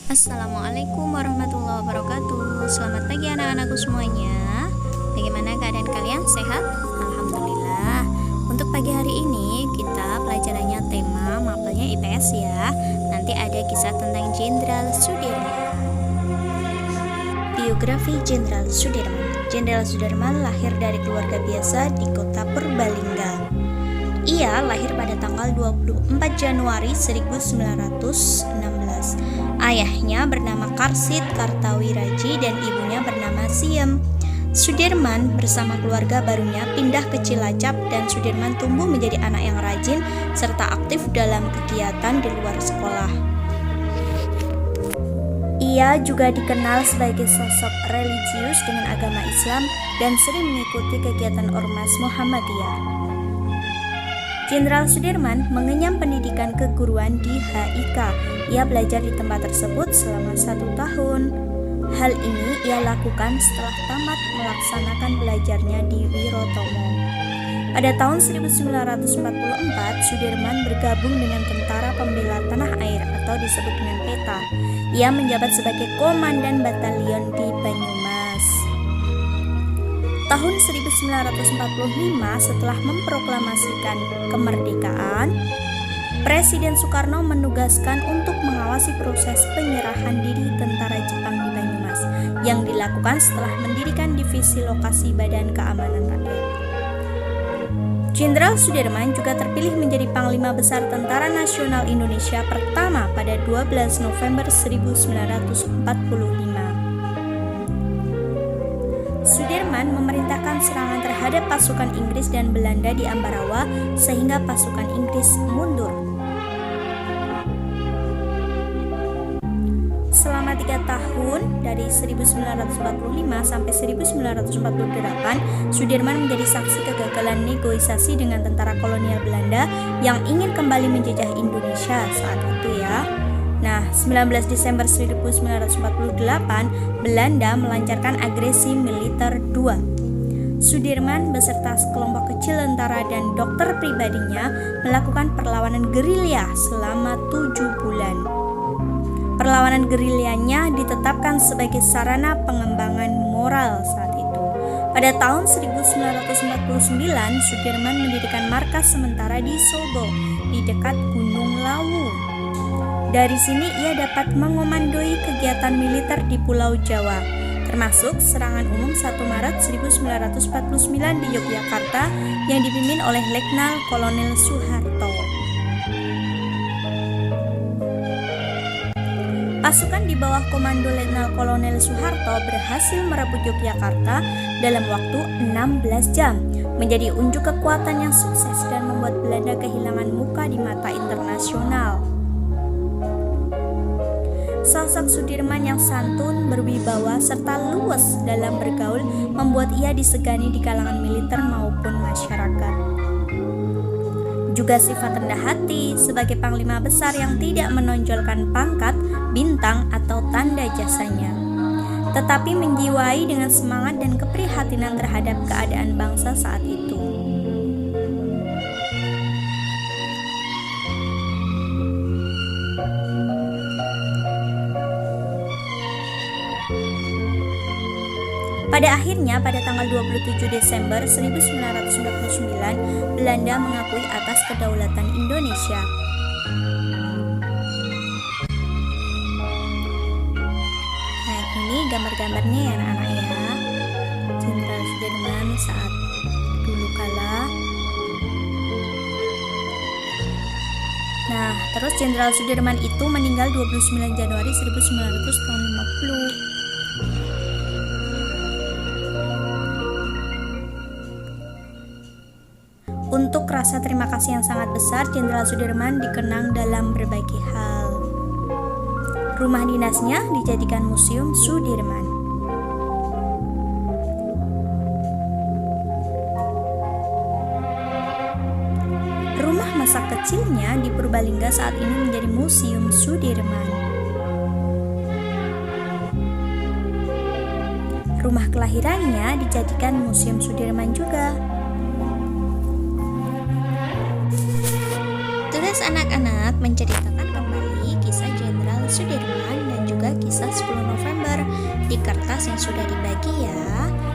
Assalamualaikum warahmatullahi wabarakatuh. Selamat pagi anak-anakku semuanya. Bagaimana keadaan kalian? Sehat? Alhamdulillah. Untuk pagi hari ini kita pelajarannya tema mapelnya IPS ya. Nanti ada kisah tentang Jenderal Sudirman. Biografi Jenderal Sudirman. Jenderal Sudirman lahir dari keluarga biasa di kota Purbalingga. Ia lahir pada tanggal 24 Januari 1916. Ayahnya bernama Karsid Kartawiraji dan ibunya bernama Siem. Sudirman bersama keluarga barunya pindah ke Cilacap dan Sudirman tumbuh menjadi anak yang rajin serta aktif dalam kegiatan di luar sekolah. Ia juga dikenal sebagai sosok religius dengan agama Islam dan sering mengikuti kegiatan Ormas Muhammadiyah. Jenderal Sudirman mengenyam pendidikan keguruan di HIK. Ia belajar di tempat tersebut selama 1 tahun. Hal ini ia lakukan setelah tamat melaksanakan belajarnya di Wirotomo. Pada tahun 1944, Sudirman bergabung dengan Tentara Pembela Tanah Air atau disebut dengan PETA. Ia menjabat sebagai Komandan Batalion di Banyumas. Tahun 1945 setelah memproklamasikan kemerdekaan, Presiden Soekarno menugaskan untuk mengawasi proses penyerahan diri tentara Jepang di Banyumas yang dilakukan setelah mendirikan divisi lokasi Badan Keamanan Rakyat. Jenderal Sudirman juga terpilih menjadi Panglima Besar Tentara Nasional Indonesia pertama pada 12 November 1945. Sudirman memerintahkan serangan terhadap pasukan Inggris dan Belanda di Ambarawa sehingga pasukan Inggris mundur. Selama 3 tahun dari 1945 sampai 1948, Sudirman menjadi saksi kegagalan negosiasi dengan tentara kolonial Belanda yang ingin kembali menjajah Indonesia saat itu ya. Nah, 19 Desember 1948, Belanda melancarkan agresi militer 2. Sudirman beserta sekelompok kecil tentara dan dokter pribadinya melakukan perlawanan gerilya selama 7 bulan. Perlawanan gerilyanya ditetapkan sebagai sarana pengembangan moral saat itu. Pada tahun 1949, Sudirman mendirikan markas sementara di Sobo, di dekat Gunung Lawu. Dari sini ia dapat mengomandoi kegiatan militer di Pulau Jawa, termasuk serangan umum 1 Maret 1949 di Yogyakarta yang dipimpin oleh Letnan Kolonel Soeharto. Pasukan di bawah komando Letnan Kolonel Soeharto berhasil merebut Yogyakarta dalam waktu 16 jam, menjadi unjuk kekuatan yang sukses dan membuat Belanda kehilangan muka di mata internasional. Sosok Sudirman yang santun, berwibawa, serta luwes dalam bergaul membuat ia disegani di kalangan militer maupun masyarakat. Juga sifat rendah hati sebagai panglima besar yang tidak menonjolkan pangkat, bintang, atau tanda jasanya, tetapi menjiwai dengan semangat dan keprihatinan terhadap keadaan bangsa saat itu. Pada akhirnya, pada tanggal 27 Desember 1999, Belanda mengakui atas kedaulatan Indonesia. Nah, ini gambar-gambarnya ya anak-anak ya. Jenderal Sudirman saat dulu kala. Nah, terus Jenderal Sudirman itu meninggal 29 Januari 1950. Untuk rasa terima kasih yang sangat besar, Jenderal Sudirman dikenang dalam berbagai hal. Rumah dinasnya dijadikan Museum Sudirman. Rumah masa kecilnya di Purbalingga saat ini menjadi Museum Sudirman. Rumah kelahirannya dijadikan Museum Sudirman juga. Tugas anak-anak menceritakan kembali kisah Jenderal Sudirman dan juga juga kisah 10 November di kertas yang sudah dibagi ya.